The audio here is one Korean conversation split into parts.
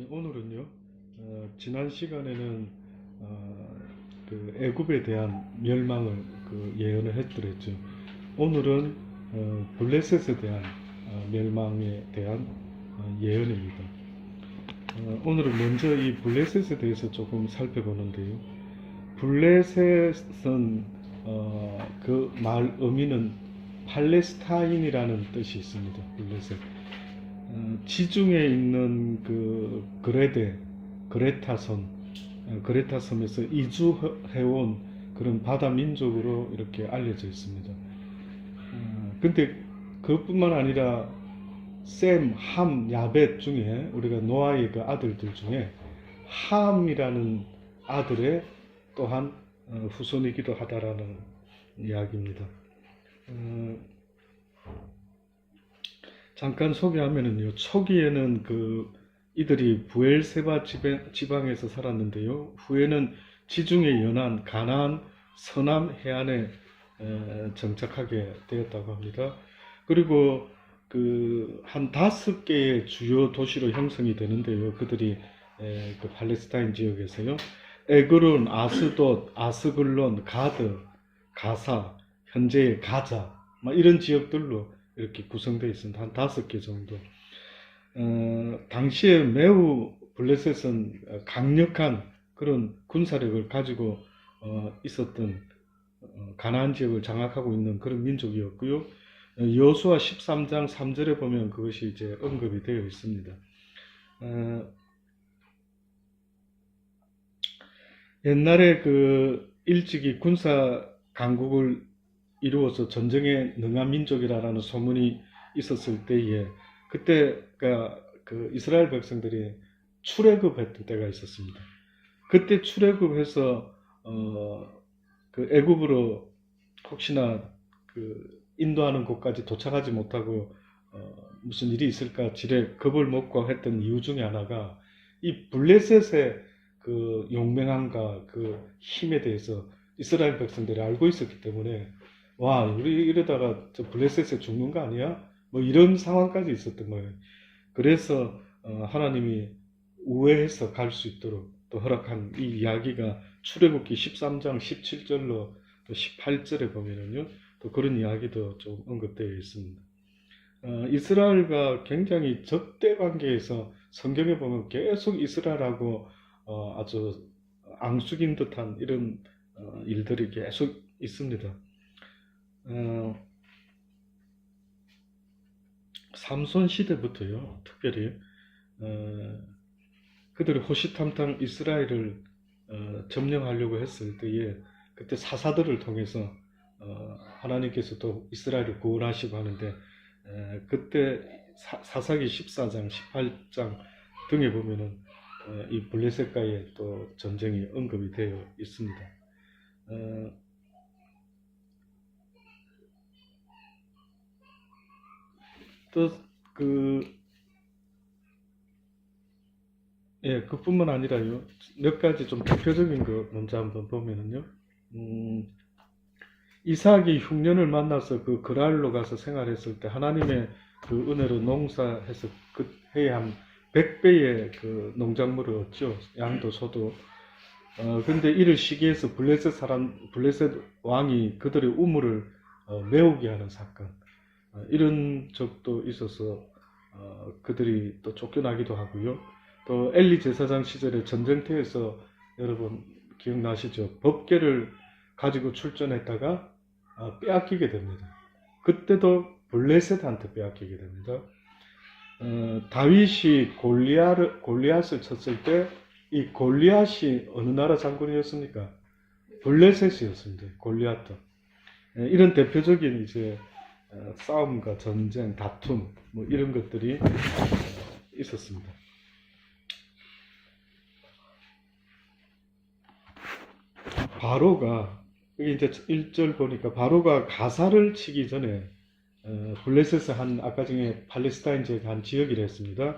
오늘은요, 지난 시간에는 그 애굽에 대한 멸망을 예언을 해드렸죠. 오늘은 블레셋에 대한 멸망에 대한 예언입니다. 오늘은 먼저 이 블레셋에 대해서 조금 살펴보는데요. 블레셋은 그 말 의미는 팔레스타인이라는 뜻이 있습니다. 블레셋. 지중해 있는 그 그레타 섬에서 이주해온 그런 바다 민족으로 이렇게 알려져 있습니다. 근데 그것뿐만 아니라 셈, 함, 야벳 중에 우리가 노아의 그 아들들 중에 함이라는 아들의 또한 후손이기도 하다라는 이야기입니다. 잠깐 소개하면은요, 초기에는 이들이 부엘세바 지방에서 살았는데요, 후에는 지중해 연안 가나안 서남 해안에 정착하게 되었다고 합니다. 그리고 한 5개의 주요 도시로 형성이 되는데요, 그들이 그 팔레스타인 지역에서요, 에그론, 아스돗, 아스글론, 가드, 가사, 현재의 가자, 이런 지역들로 이렇게 구성되어 있습니다. 한 5개 정도. 당시에 매우 블레셋은 강력한 그런 군사력을 가지고 있었던 가나안 지역을 장악하고 있는 그런 민족이었고요. 여호수아 13장 3절에 보면 그것이 이제 언급이 되어 있습니다. 옛날에 일찍이 군사 강국을 이루어서 전쟁에 능한 민족이라는 소문이 있었을 때에, 그때가 이스라엘 백성들이 출애굽했던 때가 있었습니다. 그때 출애굽해서 애굽으로 혹시나 인도하는 곳까지 도착하지 못하고 무슨 일이 있을까 지레 겁을 먹고 했던 이유 중에 하나가 이 블레셋의 용맹함과 힘에 대해서 이스라엘 백성들이 알고 있었기 때문에, 와, 우리 이러다가 저 블레셋에 죽는 거 아니야? 이런 상황까지 있었던 거예요. 그래서 하나님이 우회해서 갈 수 있도록 또 허락한 이 이야기가 출애굽기 13장 17절로 또 18절에 보면은요, 또 그런 이야기도 좀 언급되어 있습니다. 이스라엘과 굉장히 적대 관계에서 성경에 보면 계속 이스라엘하고 아주 앙숙인 듯한 이런 일들이 계속 있습니다. 삼손 시대부터요, 특별히 그들이 호시탐탐 이스라엘을 점령하려고 했을 때에, 그때 사사들을 통해서 하나님께서 또 이스라엘을 구원하시고 하는데, 그때 사사기 14장 18장 등에 보면은 이 블레셋과의 또 전쟁이 언급이 되어 있습니다. 또 그뿐만 아니라요, 몇 가지 좀 대표적인 거 먼저 한번 보면은요, 이삭이 흉년을 만나서 그랄로 가서 생활했을 때 하나님의 은혜로 농사해서 그 해에 한 100배의 농작물을 얻죠. 양도 소도. 근데 이를 시기해서 블레셋 왕이 그들의 우물을 메우게 하는 사건, 이런 적도 있어서 그들이 또 쫓겨나기도 하고요. 또 엘리 제사장 시절에 전쟁터에서 여러분 기억나시죠? 법궤를 가지고 출전했다가 빼앗기게 됩니다. 그때도 블레셋한테 빼앗기게 됩니다. 다윗이 골리앗을 쳤을 때 이 골리앗이 어느 나라 장군이었습니까? 블레셋이었습니다. 골리앗도. 이런 대표적인 이제 싸움과 전쟁, 다툼, 이런 것들이 있었습니다. 바로가, 여기 이제 1절 보니까 바로가 가사를 치기 전에 블레셋의 아까 중에 팔레스타인 지역 한 지역이라 했습니다.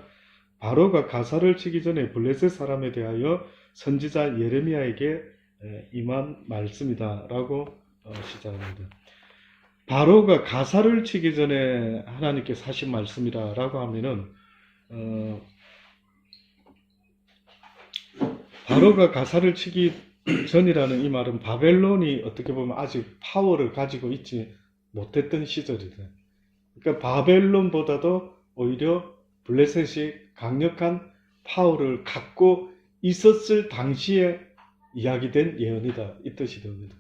바로가 가사를 치기 전에 블레셋 사람에 대하여 선지자 예레미야에게 임한 말씀이다 라고 시작합니다. 바로가 가사를 치기 전에 하나님께서 하신 말씀이다 라고 하면은 바로가 가사를 치기 전이라는 이 말은 바벨론이 어떻게 보면 아직 파워를 가지고 있지 못했던 시절이다. 그러니까 바벨론보다도 오히려 블레셋이 강력한 파워를 갖고 있었을 당시에 이야기된 예언이다. 이 뜻이 됩니다.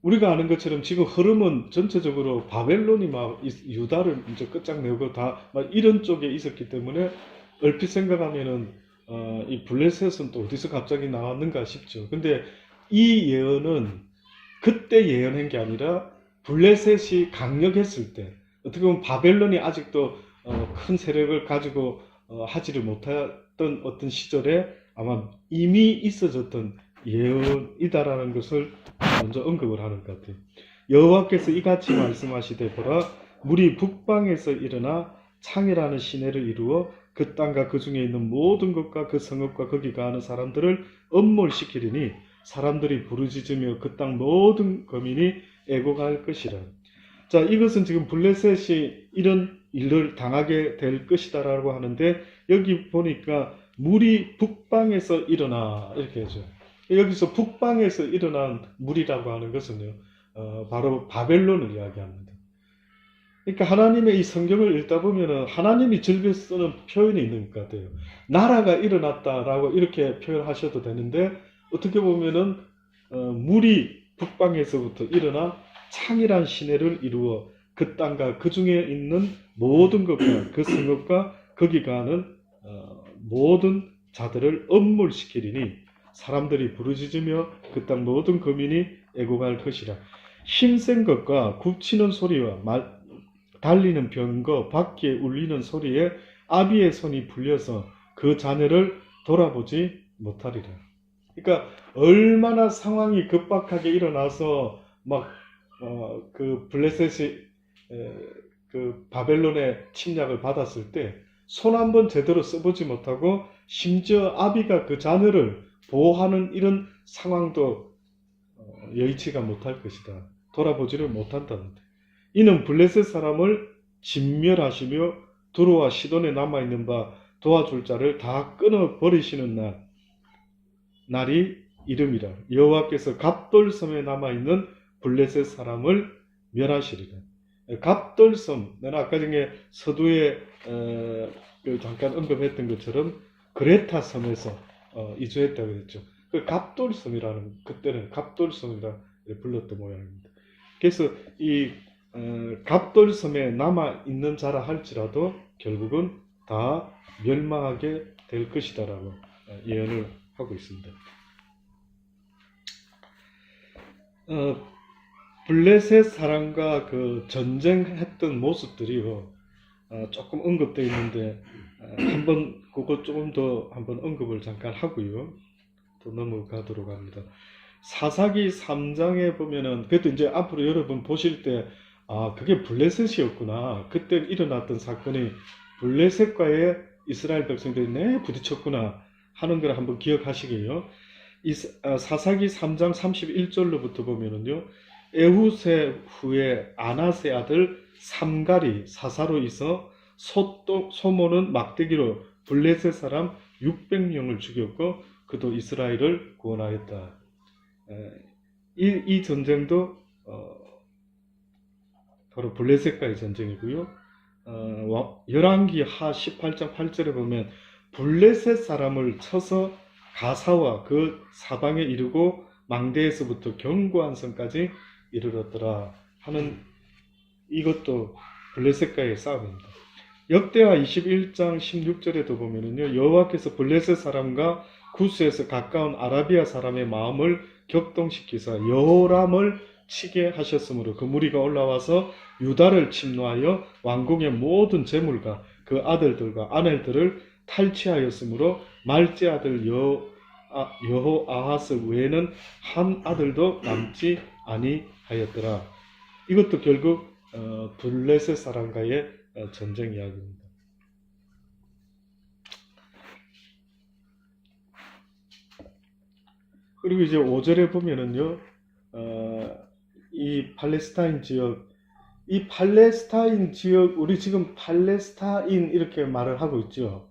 우리가 아는 것처럼 지금 흐름은 전체적으로 바벨론이 막 유다를 이제 끝장내고 다 막 이런 쪽에 있었기 때문에 얼핏 생각하면은 이 블레셋은 또 어디서 갑자기 나왔는가 싶죠. 근데 이 예언은 그때 예언한 게 아니라 블레셋이 강력했을 때, 어떻게 보면 바벨론이 아직도 큰 세력을 가지고 하지를 못했던 어떤 시절에 아마 이미 있어졌던 예언이다라는 것을 먼저 언급을 하는 것 같아요. 여호와께서 이같이 말씀하시되 보라, 물이 북방에서 일어나 창이라는 시내를 이루어 그 땅과 그 중에 있는 모든 것과 그 성읍과 거기 가는 사람들을 엄몰시키리니 사람들이 부르짖으며 그 땅 모든 거민이 애곡할 것이라. 자, 이것은 지금 블레셋이 이런 일을 당하게 될 것이다라고 하는데, 여기 보니까 물이 북방에서 일어나 이렇게 하죠. 여기서 북방에서 일어난 물이라고 하는 것은요, 바로 바벨론을 이야기합니다. 그러니까 하나님의 이 성경을 읽다 보면은 하나님이 즐겨 쓰는 표현이 있는 것 같아요. 나라가 일어났다라고 이렇게 표현하셔도 되는데, 어떻게 보면은 물이 북방에서부터 일어나 창이란 시내를 이루어 그 땅과 그 중에 있는 모든 것과 그 성읍과 거기 가는 모든 자들을 엄몰시키리니 사람들이 부르짖으며 그 땅 모든 거민이 애곡할 것이라. 힘센 것과 굽치는 소리와 달리는 병거, 바퀴에 울리는 소리에 아비의 손이 풀려서 그 자녀를 돌아보지 못하리라. 그러니까 얼마나 상황이 급박하게 일어나서 막 그 블레셋이 그 바벨론의 침략을 받았을 때 손 한 번 제대로 써보지 못하고 심지어 아비가 그 자녀를 보호하는 이런 상황도 여의치가 못할 것이다. 돌아보지를 못한다는데, 이는 블레셋 사람을 진멸하시며 두로와 시돈에 남아있는 바 도와줄 자를 다 끊어버리시는 날이 이름이라. 여호와께서 갑돌섬에 남아있는 블레셋 사람을 멸하시리라. 갑돌섬, 내가 아까 전에 서두에 잠깐 언급했던 것처럼 그레타 섬에서 이주했다고 했죠. 그 갑돌섬이라는, 그때는 갑돌섬이라 불렀던 모양입니다. 그래서 이 갑돌섬에 남아있는 자라 할지라도 결국은 다 멸망하게 될 것이다라고 예언을 하고 있습니다. 블레셋 사람과 그 전쟁했던 모습들이요, 조금 언급되어 있는데 한번 그거 조금 더 한번 언급을 잠깐 하고요, 또 넘어가도록 합니다. 사사기 3장에 보면은, 그것도 이제 앞으로 여러분 보실 때 그게 블레셋이었구나, 그때 일어났던 사건이 블레셋과의 이스라엘 백성들이 부딪혔구나 하는 걸 한번 기억하시게요. 이 사사기 3장 31절로부터 보면은요, 에후세 후에 아나세 아들 삼갈이 사사로 있어 소모는 막대기로 블레셋 사람 600명을 죽였고 그도 이스라엘을 구원하였다. 이 전쟁도 바로 블레셋과의 전쟁이고요. 열왕기 하 18장 8절에 보면 블레셋 사람을 쳐서 가사와 그 사방에 이르고 망대에서부터 견고한 성까지 이르렀더라 하는, 이것도 블레셋과의 싸움입니다. 역대하 21장 16절에도 보면은요, 여호와께서 블레셋 사람과 구스에서 가까운 아라비아 사람의 마음을 격동시키사 여호람을 치게 하셨으므로 그 무리가 올라와서 유다를 침노하여 왕궁의 모든 재물과 그 아들들과 아내들을 탈취하였으므로 말제 아들 여호아하스 외에는 한 아들도 남지 아니하였더라. 이것도 결국 블레셋 사람과의 전쟁 이야기입니다. 그리고 이제 5절에 보면은요, 이 팔레스타인 지역, 우리 지금 팔레스타인 이렇게 말을 하고 있죠.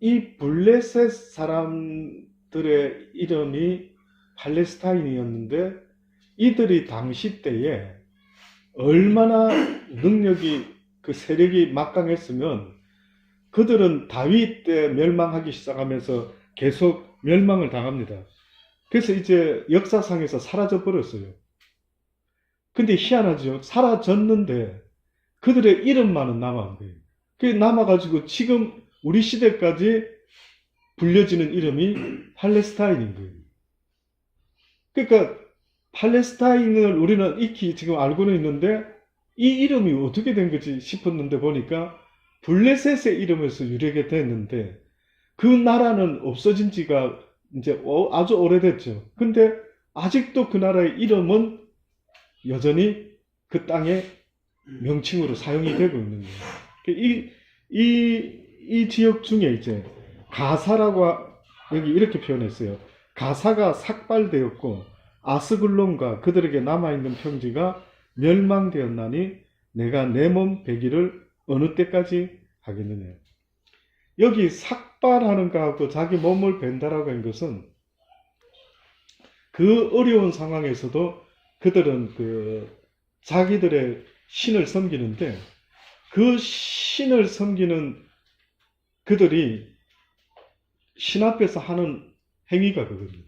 이 블레셋 사람들의 이름이 팔레스타인이었는데 이들이 당시 때에 얼마나 능력이 그 세력이 막강했으면 그들은 다윗 때 멸망하기 시작하면서 계속 멸망을 당합니다. 그래서 이제 역사상에서 사라져 버렸어요. 근데 희한하죠. 사라졌는데 그들의 이름만은 남은 거예요. 그게 남아가지고 지금 우리 시대까지 불려지는 이름이 팔레스타인인 거예요. 그러니까 팔레스타인을 우리는 익히 지금 알고는 있는데 이 이름이 어떻게 된 거지 싶었는데 보니까 블레셋의 이름에서 유래가 됐는데 그 나라는 없어진 지가 이제 아주 오래됐죠. 근데 아직도 그 나라의 이름은 여전히 그 땅의 명칭으로 사용이 되고 있는 거예요. 이 지역 중에 이제 가사라고 여기 이렇게 표현했어요. 가사가 삭발되었고 아스글론과 그들에게 남아있는 평지가 멸망되었나니 내가 내 몸 베기를 어느 때까지 하겠느냐. 여기 삭발하는 거하고 자기 몸을 벤다라고 한 것은 그 어려운 상황에서도 그들은 그 자기들의 신을 섬기는데 그 신을 섬기는 그들이 신 앞에서 하는 행위가 그거든요.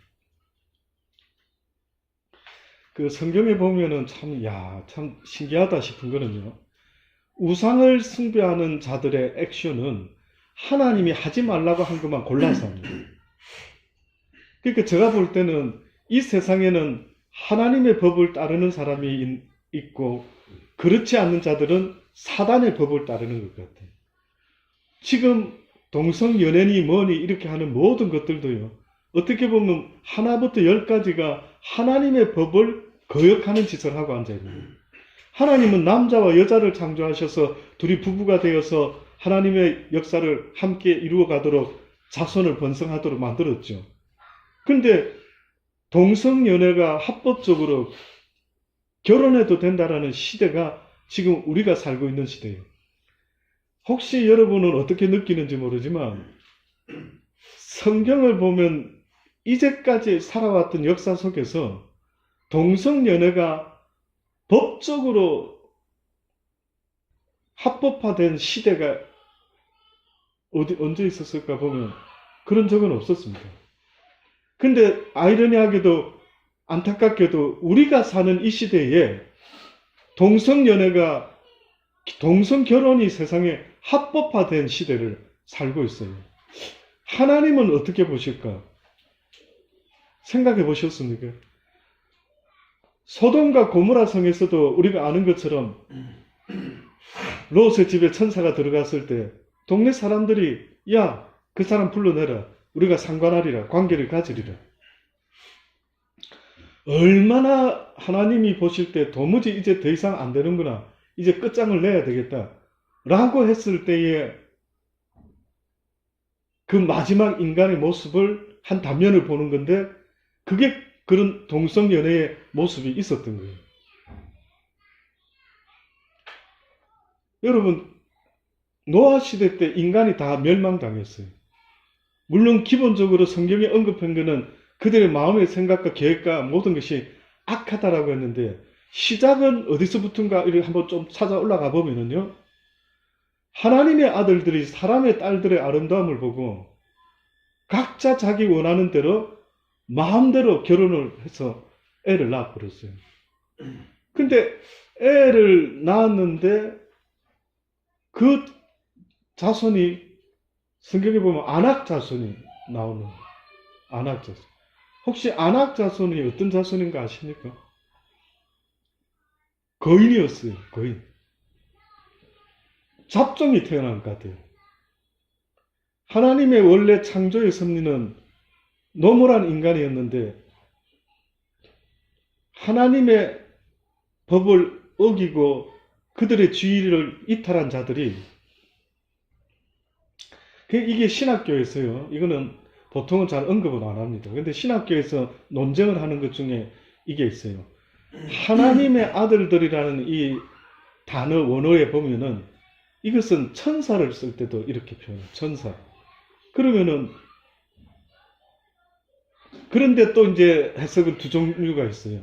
그 성경에 보면은 참 신기하다 싶은 거는요. 우상을 숭배하는 자들의 액션은 하나님이 하지 말라고 한 것만 골라서 합니다. 그러니까 제가 볼 때는 이 세상에는 하나님의 법을 따르는 사람이 있고 그렇지 않는 자들은 사단의 법을 따르는 것 같아요. 지금 동성연애니 뭐니 이렇게 하는 모든 것들도요. 어떻게 보면 하나부터 10가지가 하나님의 법을 거역하는 짓을 하고 앉아있는 하나님은 남자와 여자를 창조하셔서 둘이 부부가 되어서 하나님의 역사를 함께 이루어 가도록 자손을 번성하도록 만들었죠. 근데 동성연애가 합법적으로 결혼해도 된다라는 시대가 지금 우리가 살고 있는 시대예요. 혹시 여러분은 어떻게 느끼는지 모르지만 성경을 보면 이제까지 살아왔던 역사 속에서 동성연애가 법적으로 합법화된 시대가 언제 있었을까 보면 그런 적은 없었습니다. 근데 아이러니하게도 안타깝게도 우리가 사는 이 시대에 동성연애가 동성결혼이 세상에 합법화된 시대를 살고 있어요. 하나님은 어떻게 보실까? 생각해 보셨습니까? 소돔과 고모라 성에서도 우리가 아는 것처럼 롯의 집에 천사가 들어갔을 때 동네 사람들이 야, 그 사람 불러내라. 우리가 상관하리라. 관계를 가지리라. 얼마나 하나님이 보실 때 도무지 이제 더 이상 안 되는구나. 이제 끝장을 내야 되겠다. 라고 했을 때에 그 마지막 인간의 모습을 한 단면을 보는 건데 그게 그런 동성연애의 모습이 있었던 거예요. 여러분, 노아 시대 때 인간이 다 멸망당했어요. 물론 기본적으로 성경에 언급한 것은 그들의 마음의 생각과 계획과 모든 것이 악하다라고 했는데 시작은 어디서부터인가 이렇게 한번 좀 찾아 올라가 보면은요. 하나님의 아들들이 사람의 딸들의 아름다움을 보고 각자 자기 원하는 대로 마음대로 결혼을 해서 애를 낳아버렸어요. 근데 애를 낳았는데 그 자손이 성경에 보면 안악 자손이 나오는 안악 자손. 혹시 안악 자손이 어떤 자손인가 아십니까? 거인이었어요. 거인. 잡종이 태어난 것 같아요. 하나님의 원래 창조의 섭리는 노멀한 인간이었는데 하나님의 법을 어기고 그들의 주의를 이탈한 자들이 이게 신학교에서요. 이거는 보통은 잘 언급은 안 합니다. 근데 신학교에서 논쟁을 하는 것 중에 이게 있어요. 하나님의 아들들이라는 이 단어 원어에 보면은 이것은 천사를 쓸 때도 이렇게 표현해요. 천사. 그러면은, 그런데 또 이제 해석은 두 종류가 있어요.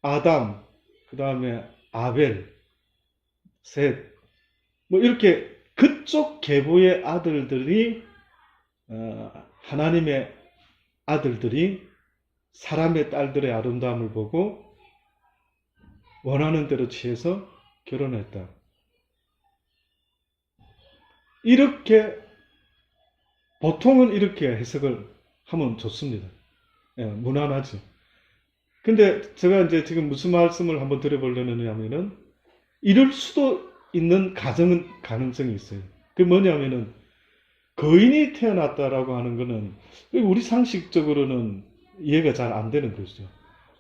아담, 그 다음에 아벨, 셋, 뭐 이렇게 그쪽 계보의 아들들이, 하나님의 아들들이 사람의 딸들의 아름다움을 보고 원하는 대로 취해서 결혼했다. 이렇게 보통은 이렇게 해석을 하면 좋습니다. 예, 무난하죠. 근데 제가 이제 지금 무슨 말씀을 한번 드려보려는 하면은 이럴 수도 있는 가능성이 있어요. 그게 뭐냐면은 거인이 태어났다라고 하는 거는 우리 상식적으로는 이해가 잘 안 되는 것이죠.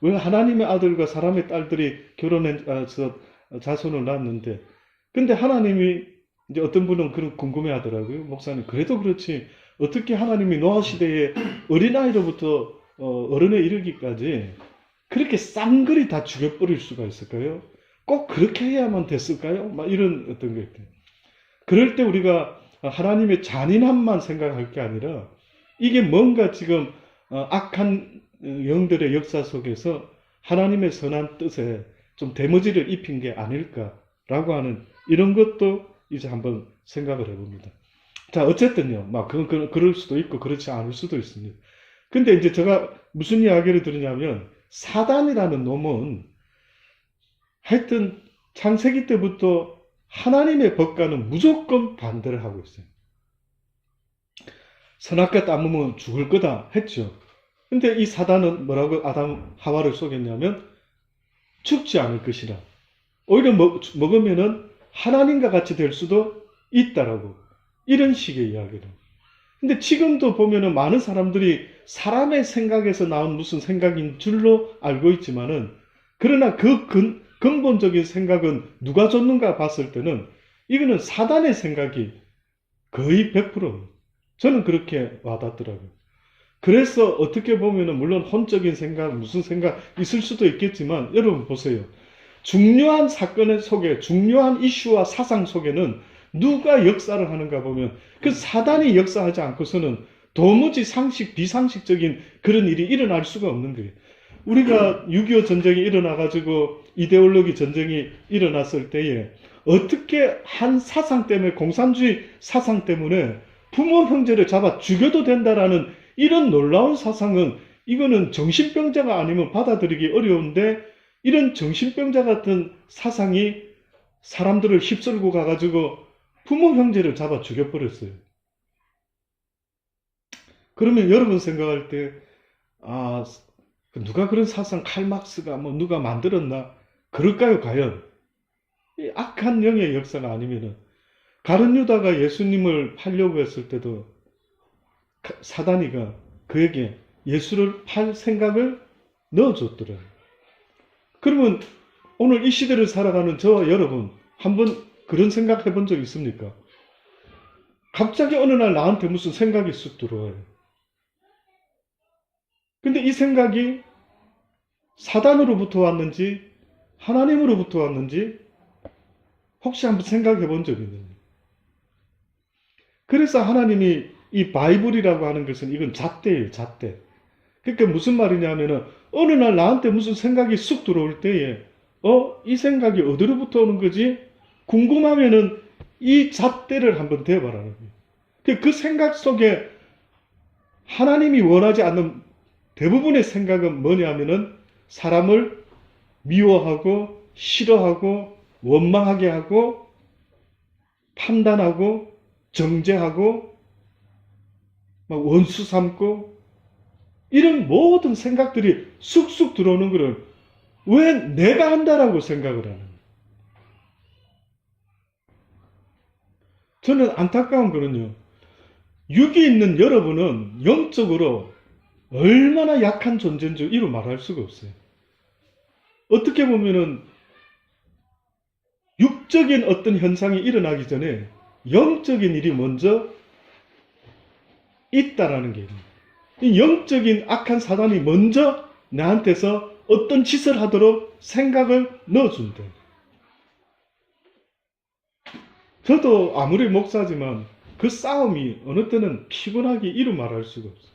왜 하나님의 아들과 사람의 딸들이 결혼해서 자손을 낳았는데, 근데 하나님이 이제 어떤 분은 그런 궁금해 하더라고요. 목사님, 그래도 그렇지 어떻게 하나님이 노아 시대에 어린아이로부터 어른에 이르기까지 그렇게 쌍그리 다 죽여버릴 수가 있을까요? 꼭 그렇게 해야만 됐을까요? 막 이런 어떤 게 있대요. 그럴 때 우리가 하나님의 잔인함만 생각할 게 아니라 이게 뭔가 지금 악한 영들의 역사 속에서 하나님의 선한 뜻에 좀 대머지를 입힌 게 아닐까라고 하는 이런 것도 이제 한번 생각을 해봅니다. 자, 어쨌든요. 막 그럴 수도 있고 그렇지 않을 수도 있습니다. 근데 이제 제가 무슨 이야기를 들으냐면 사단이라는 놈은 하여튼 창세기 때부터 하나님의 법과는 무조건 반대를 하고 있어요. 선악과 따먹으면 죽을 거다 했죠. 근데 이 사단은 뭐라고 아담 하와를 속였냐면 죽지 않을 것이라. 오히려 먹으면은 하나님과 같이 될 수도 있다라고. 이런 식의 이야기를. 근데 지금도 보면은 많은 사람들이 사람의 생각에서 나온 무슨 생각인 줄로 알고 있지만은, 그러나 그 근본적인 생각은 누가 줬는가 봤을 때는 이거는 사단의 생각이 거의 100%. 저는 그렇게 와닿더라고요. 그래서 어떻게 보면은 물론 혼적인 생각, 무슨 생각 있을 수도 있겠지만 여러분 보세요. 중요한 사건 속에, 중요한 이슈와 사상 속에는 누가 역사를 하는가 보면 그 사단이 역사하지 않고서는 도무지 비상식적인 그런 일이 일어날 수가 없는 거예요. 우리가 6.25 전쟁이 일어나가지고 이데올로기 전쟁이 일어났을 때에 어떻게 한 사상 때문에, 공산주의 사상 때문에 부모 형제를 잡아 죽여도 된다라는 이런 놀라운 사상은, 이거는 정신병자가 아니면 받아들이기 어려운데, 이런 정신병자 같은 사상이 사람들을 휩쓸고 가가지고 부모 형제를 잡아 죽여버렸어요. 그러면 여러분 생각할 때, 누가 그런 사상, 칼막스가 뭐 누가 만들었나? 그럴까요, 과연? 이 악한 영의 역사가 아니면은, 가룟 유다가 예수님을 팔려고 했을 때도 사단이가 그에게 예수를 팔 생각을 넣어줬더래요. 그러면 오늘 이 시대를 살아가는 저와 여러분, 한번 그런 생각 해본 적 있습니까? 갑자기 어느 날 나한테 무슨 생각이 쑥 들어와요. 근데 이 생각이 사단으로부터 왔는지 하나님으로부터 왔는지 혹시 한번 생각해 본 적이 있는지. 그래서 하나님이 이 바이블이라고 하는 것은 이건 잣대예요, 잣대. 그러니까 무슨 말이냐면은 어느 날 나한테 무슨 생각이 쑥 들어올 때에 이 생각이 어디로부터 오는 거지? 궁금하면은 이 잣대를 한번 대봐라는 거예요. 그 생각 속에 하나님이 원하지 않는 대부분의 생각은 뭐냐면은 사람을 미워하고 싫어하고 원망하게 하고 판단하고 정죄하고 막 원수 삼고 이런 모든 생각들이 쑥쑥 들어오는 것을 왜 내가 한다라고 생각을 하는 거예요. 저는 안타까운 거는요. 육이 있는 여러분은 영적으로 얼마나 약한 존재인 줄 이루 말할 수가 없어요. 어떻게 보면은 육적인 어떤 현상이 일어나기 전에 영적인 일이 먼저 있다라는 게 있습니다. 이 영적인 악한 사단이 먼저 나한테서 어떤 짓을 하도록 생각을 넣어준다. 저도 아무리 목사지만 그 싸움이 어느 때는 피곤하기 이루 말할 수가 없어요.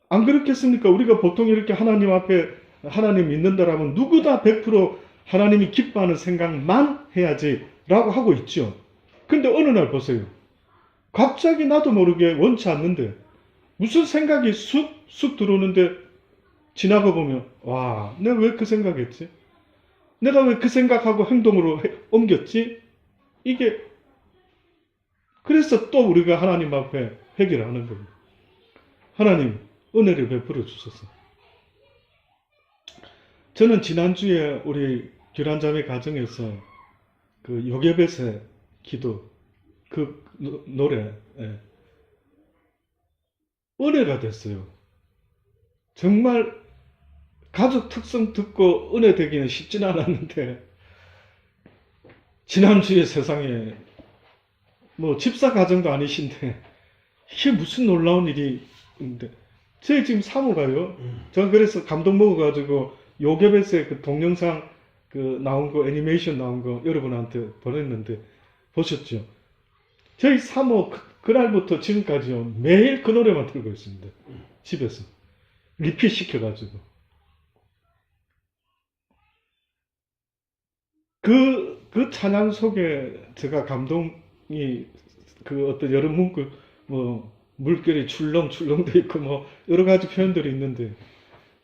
안 그렇겠습니까? 우리가 보통 이렇게 하나님 앞에 하나님 믿는다라면 누구나 100% 하나님이 기뻐하는 생각만 해야지 라고 하고 있죠. 근데 어느 날 보세요. 갑자기 나도 모르게 원치 않는데 무슨 생각이 쑥 들어오는데 지나가 보면 와, 내가 왜 그 생각했지? 내가 왜 그 생각하고 행동으로 옮겼지? 이게 그래서 또 우리가 하나님 앞에 회개를 하는 겁니다. 하나님 은혜를 베풀어 주셔서. 저는 지난주에 우리 교란자매 가정에서 그 요게벳의 기도 그 노래 은혜가 됐어요. 정말 가족 특성 듣고 은혜 되기는 쉽진 않았는데 지난주에 세상에 뭐 집사 가정도 아니신데 이게 무슨 놀라운 일이 있는데 저희 지금 사모가요. 저는 그래서 감동 먹어가지고 요게벳의 그 동영상 그 나온 거 애니메이션 나온 거 여러분한테 보냈는데 보셨죠? 저희 사모 그날부터 지금까지요 매일 그 노래만 틀고 있습니다. 집에서 리핏 시켜가지고 그 찬양 속에 제가 감동이 그 어떤 여러 문구 뭐 물결이 출렁출렁 돼 있고 뭐 여러 가지 표현들이 있는데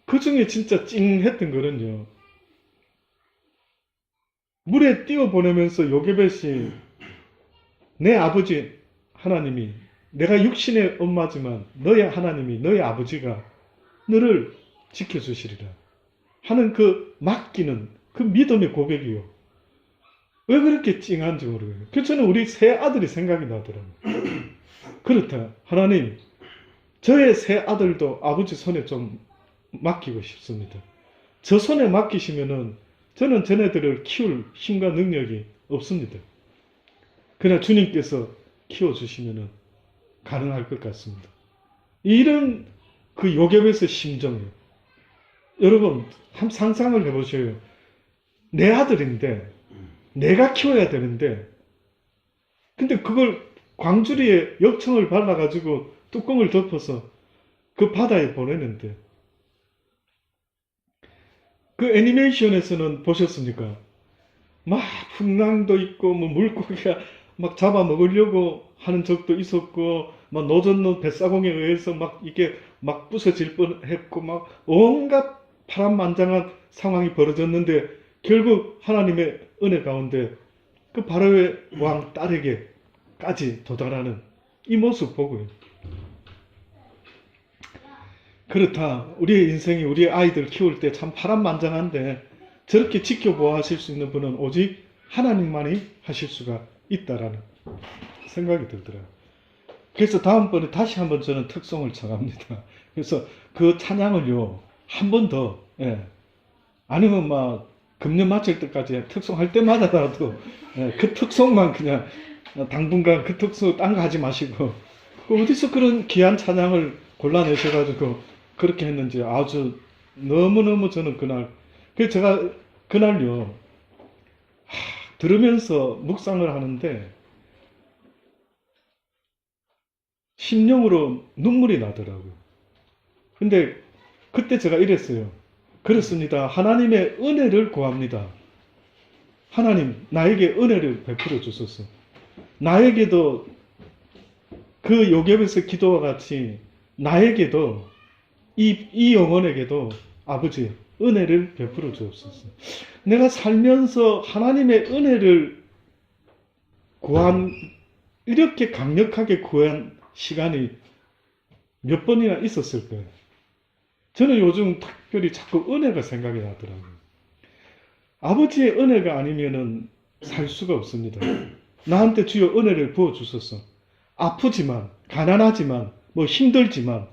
그 중에 진짜 찡했던 거는요. 물에 띄워 보내면서 요게벳이 내 아버지 하나님이 내가 육신의 엄마지만 너의 하나님이 너의 아버지가 너를 지켜주시리라 하는 그 맡기는 그 믿음의 고백이요. 왜 그렇게 찡한지 모르겠어요. 그래서 저는 우리 세 아들이 생각이 나더라고요. 그렇다. 하나님, 저의 세 아들도 아버지 손에 좀 맡기고 싶습니다. 저 손에 맡기시면은 저는 쟤네들을 키울 힘과 능력이 없습니다. 그러나 주님께서 키워주시면은 가능할 것 같습니다. 이런 그 요게벳의 심정이에요. 여러분, 한번 상상을 해보셔요. 내 아들인데, 내가 키워야 되는데, 근데 그걸 광주리에 역청을 발라가지고 뚜껑을 덮어서 그 바다에 보내는데, 그 애니메이션에서는 보셨습니까? 막 풍랑도 있고, 뭐 물고기가 막 잡아먹으려고 하는 적도 있었고, 막 노젓는 뱃사공에 의해서 막 이게 막 부서질 뻔했고, 막 온갖 파란만장한 상황이 벌어졌는데, 결국 하나님의 은혜 가운데 그 바로의 왕 딸에게까지 도달하는 이 모습 보고요. 그렇다. 우리의 인생이 우리의 아이들 키울 때 참 파란만장한데 저렇게 지켜보아 하실 수 있는 분은 오직 하나님만이 하실 수가 있다라는 생각이 들더라고요. 그래서 다음번에 다시 한번 저는 특송을 청합니다. 그래서 그 찬양을요, 한 번 더, 아니면 막 금년 마칠 때까지 특송할 때마다라도 그 특송만 그냥 당분간 그 특송 딴 거 하지 마시고 어디서 그런 귀한 찬양을 골라내셔가지고 그렇게 했는지 아주 너무너무 저는 그날 그래서 제가 그날요 들으면서 묵상을 하는데 심령으로 눈물이 나더라고요. 근데 그때 제가 이랬어요. 그렇습니다. 하나님의 은혜를 구합니다. 하나님, 나에게 은혜를 베풀어 주소서. 나에게도 그 요게벳의 기도와 같이 나에게도 이 영혼에게도 아버지 은혜를 베풀어 주옵소서. 내가 살면서 하나님의 은혜를 구한 이렇게 강력하게 구한 시간이 몇 번이나 있었을 거예요. 저는 요즘 특별히 자꾸 은혜가 생각이 나더라고요. 아버지의 은혜가 아니면은 살 수가 없습니다. 나한테 주여 은혜를 부어주소서. 아프지만, 가난하지만, 뭐 힘들지만,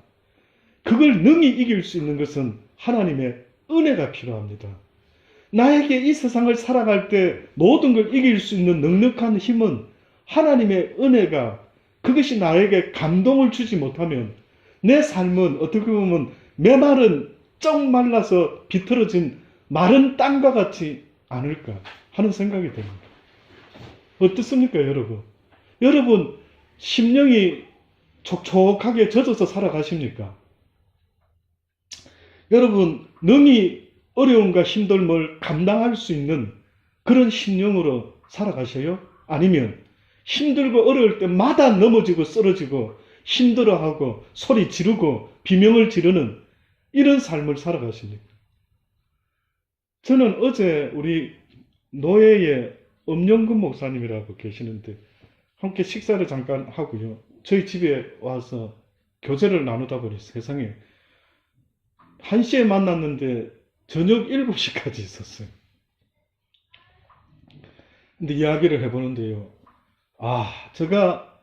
그걸 능히 이길 수 있는 것은 하나님의 은혜가 필요합니다. 나에게 이 세상을 살아갈 때 모든 걸 이길 수 있는 넉넉한 힘은 하나님의 은혜가 그것이 나에게 감동을 주지 못하면 내 삶은 어떻게 보면 메마른 쩍 말라서 비틀어진 마른 땅과 같지 않을까 하는 생각이 듭니다. 어떻습니까, 여러분? 여러분, 심령이 촉촉하게 젖어서 살아가십니까? 여러분, 능히 어려움과 힘듦을 감당할 수 있는 그런 심령으로 살아가셔요? 아니면 힘들고 어려울 때마다 넘어지고 쓰러지고 힘들어하고 소리 지르고 비명을 지르는 이런 삶을 살아가십니까? 저는 어제 우리 노예의 엄영근 목사님이라고 계시는데 함께 식사를 잠깐 하고요. 저희 집에 와서 교제를 나누다 보니 세상에 1시에 만났는데 저녁 7시까지 있었어요. 근데 이야기를 해보는데요. 제가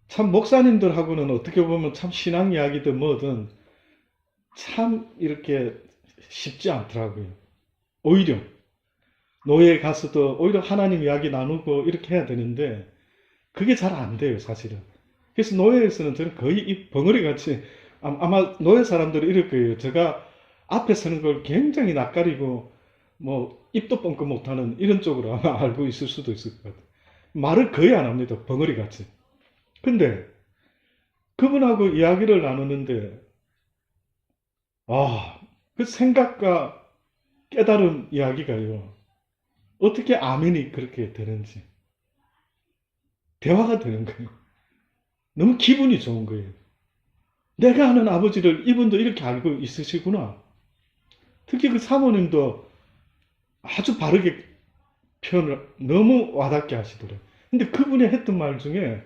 참 목사님들하고는 어떻게 보면 참 신앙 이야기든 뭐든 참 이렇게 쉽지 않더라고요. 오히려 노예에 가서도 오히려 하나님 이야기 나누고 이렇게 해야 되는데 그게 잘 안 돼요, 사실은. 그래서 노예에서는 저는 거의 이 벙어리 같이 아마 노예 사람들이 이럴 거예요. 제가 앞에 서는 걸 굉장히 낯가리고 뭐 입도 뻥끗 못하는 이런 쪽으로 아마 알고 있을 수도 있을 것 같아요. 말을 거의 안 합니다. 벙어리 같이. 근데 그분하고 이야기를 나누는데 그 생각과 깨달음 이야기가요. 어떻게 아멘이 그렇게 되는지 대화가 되는 거예요. 너무 기분이 좋은 거예요. 내가 아는 아버지를 이분도 이렇게 알고 있으시구나. 특히 그 사모님도 아주 바르게 표현을 너무 와닿게 하시더래요. 근데 그분이 했던 말 중에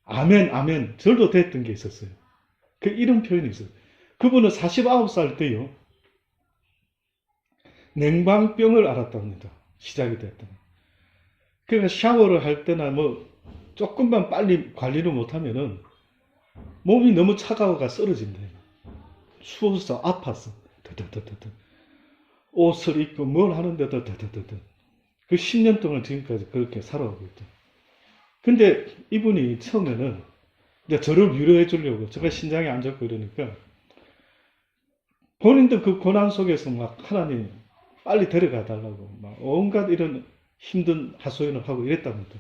아멘, 아멘, 절로 됐던 게 있었어요. 이런 표현이 있어요. 그분은 49살 때요. 냉방병을 앓았답니다. 시작이 됐다. 그러니까 샤워를 할 때나 뭐 조금만 빨리 관리를 못하면은 몸이 너무 차가워가 쓰러진대요. 추워서 아파서 더더더더 옷을 입고 뭘 하는데 더더더더 그 10년 동안 지금까지 그렇게 살아오고 있죠. 근데 이분이 처음에는 이제 저를 위로해 주려고 제가 신장이 안 좋고 이러니까 본인도 그 고난 속에서 막 하나님 빨리 데려가 달라고 막 온갖 이런 힘든 하소연을 하고 이랬답니다.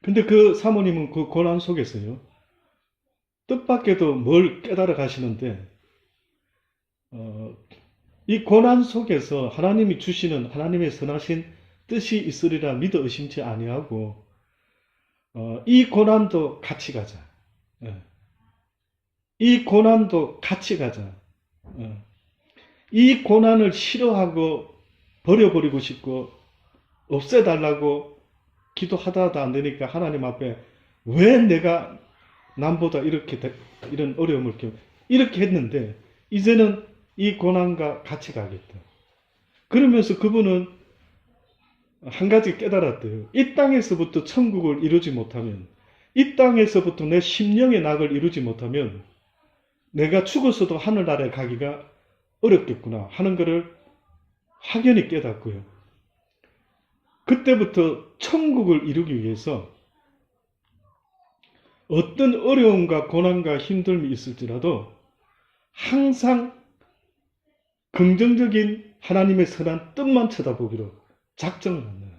근데 그 사모님은 그 고난 속에서요, 뜻밖에도 뭘 깨달아 가시는데, 이 고난 속에서 하나님이 주시는 하나님의 선하신 뜻이 있으리라 믿어 의심치 아니하고, 이 고난도 같이 가자. 이 고난도 같이 가자. 이 고난을 싫어하고 버려버리고 싶고 없애달라고 기도하다도 안 되니까 하나님 앞에 왜 내가 남보다 이런 어려움을 이렇게 했는데 이제는 이 고난과 같이 가겠다. 그러면서 그분은 한 가지 깨달았대요. 이 땅에서부터 천국을 이루지 못하면, 이 땅에서부터 내 심령의 낙을 이루지 못하면 내가 죽어서도 하늘나라에 가기가 어렵겠구나 하는 것을 확연히 깨닫고요. 그때부터 천국을 이루기 위해서 어떤 어려움과 고난과 힘듦이 있을지라도 항상 긍정적인 하나님의 선한 뜻만 쳐다보기로 작정을 합니다.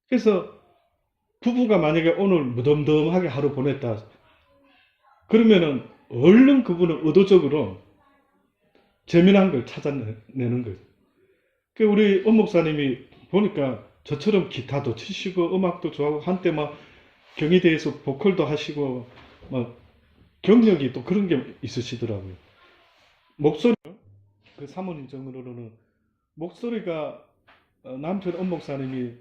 그래서 부부가 만약에 오늘 무덤덤하게 하루 보냈다 그러면은 얼른 그분은 의도적으로 재미난 걸 찾아내는 거죠. 우리 엄 목사님이 보니까 저처럼 기타도 치시고 음악도 좋아하고 한때 막 경희대에서 보컬도 하시고 막 경력이 또 그런 게 있으시더라고요. 목소리, 그 사모님 정으로는 목소리가 남편 엄 목사님이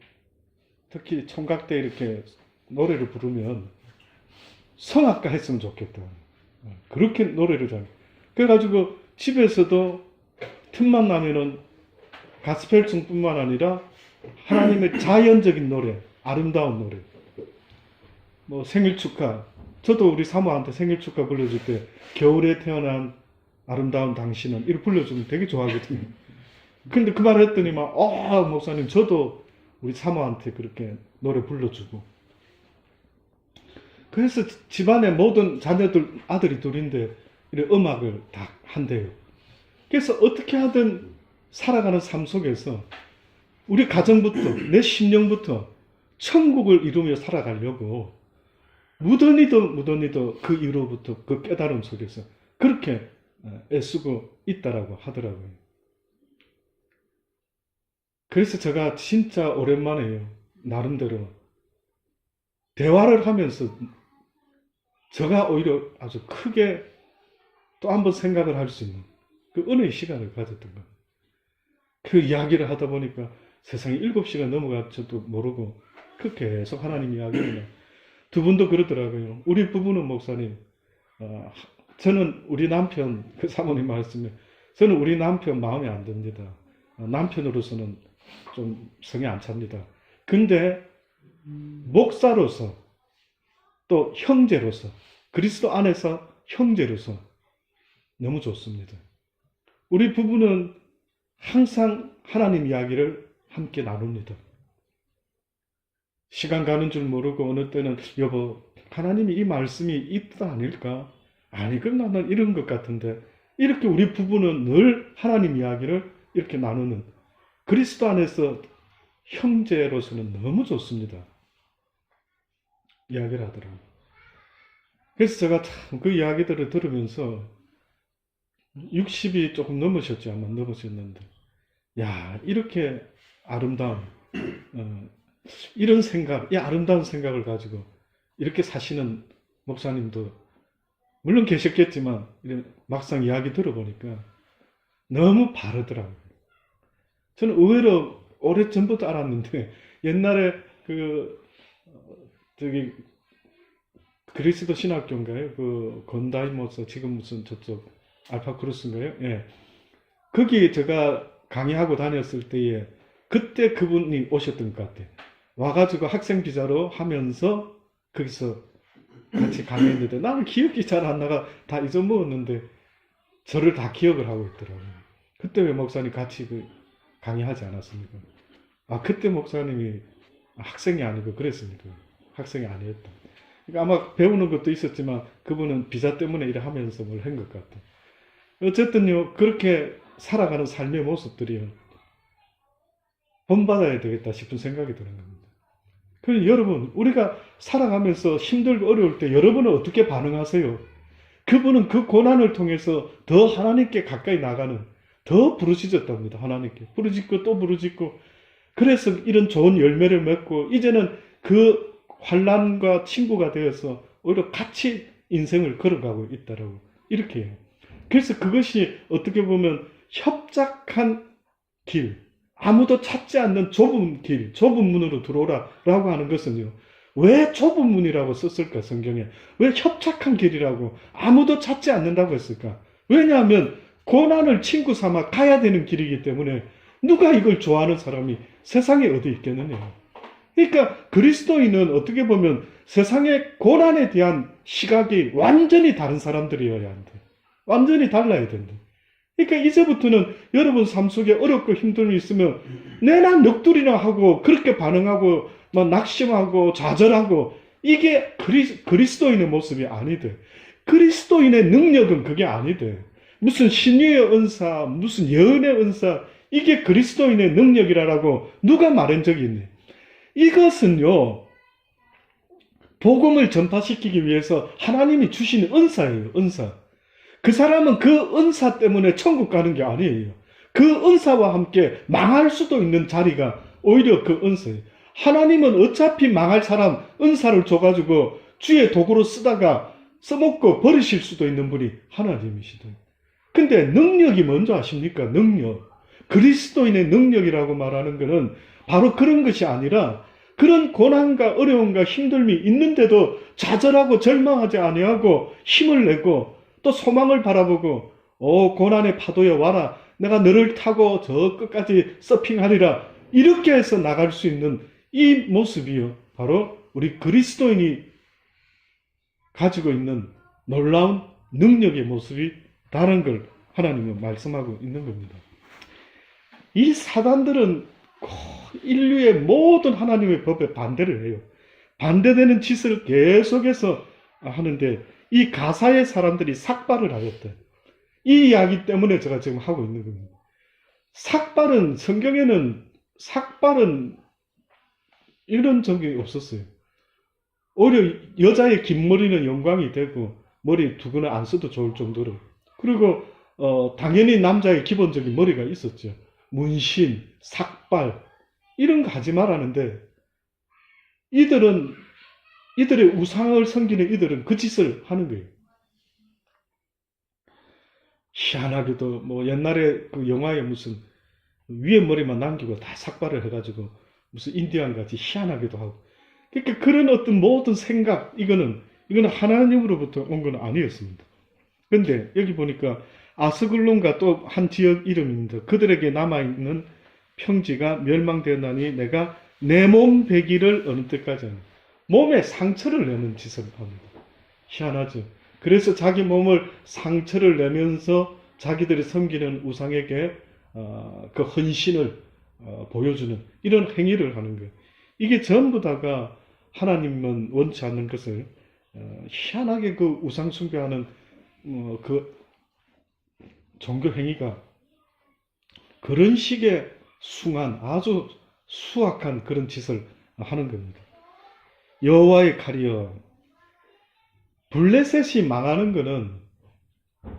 특히 총각 때 이렇게 노래를 부르면 성악가 했으면 좋겠다. 그렇게 노래를 잘. 그래가지고 집에서도 틈만 나면은 가스펠층뿐만 아니라 하나님의 자연적인 노래, 아름다운 노래, 뭐 생일 축하. 저도 우리 사모한테 생일 축하 불러줄 때 겨울에 태어난 아름다운 당신은 이렇게 불러주면 되게 좋아하거든요. 근데 그 말을 했더니 막 목사님 저도 우리 사모한테 그렇게 노래 불러주고. 그래서 집안의 모든 자녀들 아들이 둘인데 이런 음악을 다 한대요. 그래서 어떻게 하든 살아가는 삶 속에서 우리 가정부터, 내 심령부터 천국을 이루며 살아가려고 무던히도 그 이후로부터 그 깨달음 속에서 그렇게 애쓰고 있다라고 하더라고요. 그래서 제가 진짜 오랜만에요. 나름대로 대화를 하면서 제가 오히려 아주 크게 또 한번 생각을 할 수 있는 그 은혜의 시간을 가졌던 겁니다. 그 이야기를 하다 보니까 세상에 7시간 넘어갈 줄도 모르고 그 계속 하나님 이야기를 두 분도 그러더라고요. 우리 부부는 목사님, 저는 우리 남편, 그 사모님 말씀에 저는 우리 남편 마음에 안 듭니다. 남편으로서는 좀 성에 안 찹니다. 근데 목사로서 또 형제로서 그리스도 안에서 형제로서 너무 좋습니다. 우리 부부는 항상 하나님 이야기를 함께 나눕니다. 시간 가는 줄 모르고 어느 때는 여보 하나님이 이 말씀이 이 뜻 아닐까? 아니 그럼 나는 이런 것 같은데 이렇게 우리 부부는 늘 하나님 이야기를 이렇게 나누는 그리스도 안에서 형제로서는 너무 좋습니다. 이야기를 하더라고요. 그래서 제가 참 그 이야기들을 들으면서 60이 조금 넘으셨지 아마 넘으셨는데 야 이렇게 아름다운 이런 생각, 이 아름다운 생각을 가지고 이렇게 사시는 목사님도 물론 계셨겠지만 막상 이야기 들어보니까 너무 바르더라고요. 저는 의외로 오래전부터 알았는데 옛날에 저기 그리스도 신학교인가요? 그 건다이모스 지금 무슨 저쪽 알파크루스인가요? 예. 거기 제가 강의하고 다녔을 때에 그때 그분이 오셨던 것 같아요. 와가지고 학생 비자로 하면서 거기서 같이 강의했는데 나는 기억이 잘 안 나가 다 잊어먹었는데 저를 다 기억을 하고 있더라고요. 그때 왜 목사님 같이 강의하지 않았습니까? 아 그때 목사님이 학생이 아니고 그랬습니까? 학생이 아니었다. 그러니까 아마 배우는 것도 있었지만 그분은 비자 때문에 일을 하면서 뭘 한 것 같아요. 어쨌든요 그렇게 살아가는 삶의 모습들이요 본받아야 되겠다 싶은 생각이 드는 겁니다. 그럼 여러분 우리가 살아가면서 힘들고 어려울 때 여러분은 어떻게 반응하세요? 그분은 그 고난을 통해서 더 하나님께 가까이 나가는 더 부르짖었답니다. 하나님께 부르짖고 또 부르짖고 그래서 이런 좋은 열매를 맺고 이제는 그 환난과 친구가 되어서 오히려 같이 인생을 걸어가고 있다라고 이렇게 해요. 그래서 그것이 어떻게 보면 협착한 길, 아무도 찾지 않는 좁은 길, 좁은 문으로 들어오라 라고 하는 것은요. 왜 좁은 문이라고 썼을까 성경에? 왜 협착한 길이라고 아무도 찾지 않는다고 했을까? 왜냐하면 고난을 친구 삼아 가야 되는 길이기 때문에 누가 이걸 좋아하는 사람이 세상에 어디 있겠느냐. 그러니까 그리스도인은 어떻게 보면 세상의 고난에 대한 시각이 완전히 다른 사람들이어야 한대. 완전히 달라야 된다. 그러니까 이제부터는 여러분 삶 속에 어렵고 힘듦이 있으면 내나 넋두리나 하고 그렇게 반응하고 막 낙심하고 좌절하고 이게 그리스도인의 모습이 아니대. 그리스도인의 능력은 그게 아니대. 무슨 신유의 은사, 무슨 예언의 은사 이게 그리스도인의 능력이라고 누가 말한 적이 있네. 이것은요 복음을 전파시키기 위해서 하나님이 주신 은사예요. 은사. 그 사람은 그 은사 때문에 천국 가는 게 아니에요. 그 은사와 함께 망할 수도 있는 자리가 오히려 그 은사예요. 하나님은 어차피 망할 사람 은사를 줘가지고 주의 도구로 쓰다가 써먹고 버리실 수도 있는 분이 하나님이시다. 근데 능력이 먼저 아십니까? 능력. 그리스도인의 능력이라고 말하는 것은 바로 그런 것이 아니라 그런 고난과 어려움과 힘듦이 있는데도 좌절하고 절망하지 아니하고 힘을 내고 또 소망을 바라보고 고난의 파도에 와라. 내가 너를 타고 저 끝까지 서핑하리라. 이렇게 해서 나갈 수 있는 이 모습이요. 바로 우리 그리스도인이 가지고 있는 놀라운 능력의 모습이라는 걸 하나님은 말씀하고 있는 겁니다. 이 사단들은 인류의 모든 하나님의 법에 반대를 해요. 반대되는 짓을 계속해서 하는데 이 가사의 사람들이 삭발을 하였대. 이 이야기 때문에 제가 지금 하고 있는 겁니다. 삭발은 성경에는 삭발은 이런 적이 없었어요. 오히려 여자의 긴 머리는 영광이 되고 머리 두근을 안 써도 좋을 정도로. 그리고 당연히 남자의 기본적인 머리가 있었죠. 문신, 삭발 이런 거 하지 말라는데 이들의 우상을 섬기는 이들은 그 짓을 하는 거예요. 희한하게도 뭐 옛날에 그 영화에 무슨 위에 머리만 남기고 다 삭발을 해가지고 무슨 인디안 같이 희한하기도 하고. 그러니까 그런 어떤 모든 생각, 이거는 하나님으로부터 온 건 아니었습니다. 근데 여기 보니까 아스글론과 또 한 지역 이름입니다. 그들에게 남아있는 평지가 멸망되었나니 내가 내 몸 베기를 어느 때까지 하는, 몸에 상처를 내는 짓을 합니다. 희한하죠. 그래서 자기 몸을 상처를 내면서 자기들이 섬기는 우상에게 그 헌신을 보여주는 이런 행위를 하는 거예요. 이게 전부 다가 하나님은 원치 않는 것을 희한하게 그 우상 숭배하는 그 종교 행위가 그런 식의 숭한 아주 수악한 그런 짓을 하는 겁니다. 여호와의 칼이여, 블레셋이 망하는 것은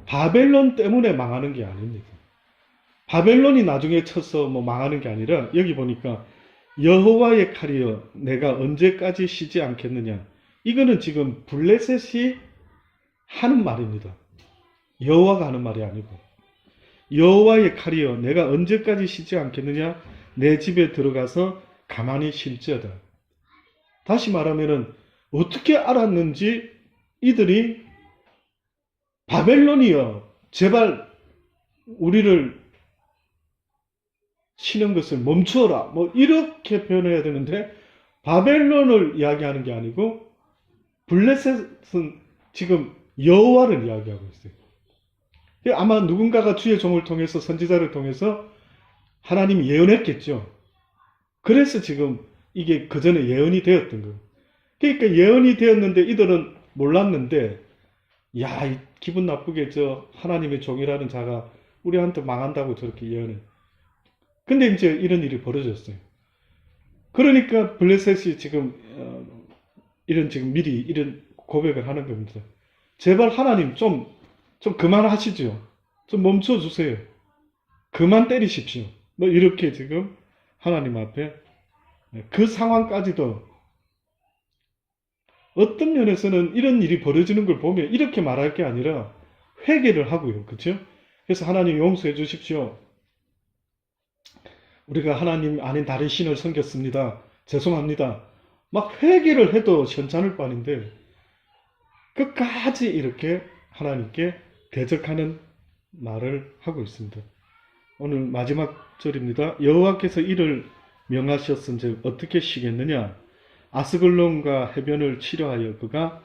바벨론 때문에 망하는 게 아닙니다. 바벨론이 나중에 쳐서 뭐 망하는 게 아니라 여기 보니까 여호와의 칼이여 내가 언제까지 쉬지 않겠느냐. 이거는 지금 블레셋이 하는 말입니다. 여호와가 하는 말이 아니고 여호와의 칼이여 내가 언제까지 쉬지 않겠느냐. 내 집에 들어가서 가만히 쉴지어다. 다시 말하면은 어떻게 알았는지 이들이 바벨론이여 제발 우리를 치는 것을 멈추어라. 뭐 이렇게 표현해야 되는데 바벨론을 이야기하는 게 아니고 블레셋은 지금 여호와를 이야기하고 있어요. 아마 누군가가 주의 종을 통해서 선지자를 통해서 하나님이 예언했겠죠. 그래서 지금 이게 그 전에 예언이 되었던 거예요. 그러니까 예언이 되었는데 이들은 몰랐는데 야, 기분 나쁘게 저 하나님의 종이라는 자가 우리한테 망한다고 저렇게 예언해. 근데 이제 이런 일이 벌어졌어요. 그러니까 블레셋이 지금 지금 미리 이런 고백을 하는 겁니다. 제발 하나님 좀 그만하시죠. 좀 멈춰주세요. 그만 때리십시오. 뭐 이렇게 지금 하나님 앞에 그 상황까지도 어떤 면에서는 이런 일이 벌어지는 걸 보면 이렇게 말할 게 아니라 회개를 하고요. 그렇죠? 그래서 하나님 용서해 주십시오. 우리가 하나님 아닌 다른 신을 섬겼습니다. 죄송합니다. 막 회개를 해도 현찮을 판인데 끝까지 이렇게 하나님께 대적하는 말을 하고 있습니다. 오늘 마지막 절입니다. 여호와께서 이를 명하셨은즉 어떻게 쉬겠느냐. 아스글론과 해변을 치료하여 그가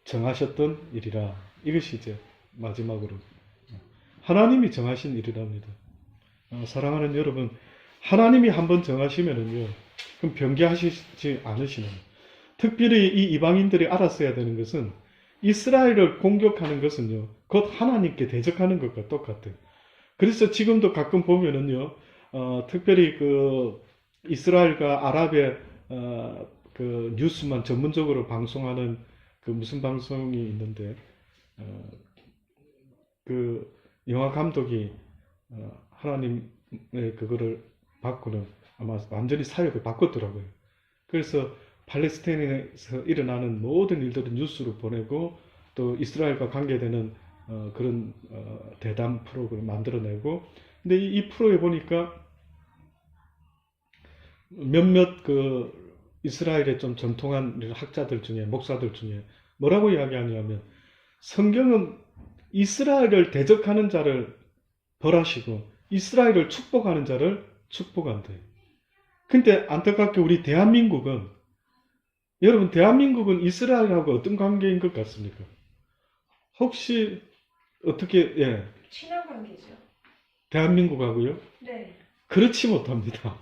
정하셨던 일이라. 이것이 이제 마지막으로 하나님이 정하신 일이랍니다. 사랑하는 여러분, 하나님이 한번 정하시면은요, 그럼 변개하시지 않으시는. 특별히 이 이방인들이 알았어야 되는 것은 이스라엘을 공격하는 것은요, 곧 하나님께 대적하는 것과 똑같아요. 그래서 지금도 가끔 보면은요, 특별히 그 이스라엘과 아랍의 그 뉴스만 전문적으로 방송하는 그 무슨 방송이 있는데, 그 영화 감독이 하나님의 그거를 받고는 아마 완전히 사역을 바꿨더라고요. 그래서 팔레스타인에서 일어나는 모든 일들을 뉴스로 보내고 또 이스라엘과 관계되는 그런 대담 프로그램을 만들어내고, 근데 이 프로에 보니까 몇몇 그 이스라엘의 좀 전통한 학자들 중에, 목사들 중에 뭐라고 이야기하냐면 성경은 이스라엘을 대적하는 자를 벌하시고 이스라엘을 축복하는 자를 축복한다. 근데 안타깝게 우리 대한민국은, 여러분 대한민국은 이스라엘하고 어떤 관계인 것 같습니까? 혹시 어떻게, 예. 친한 관계죠. 대한민국하고요? 네. 그렇지 못합니다.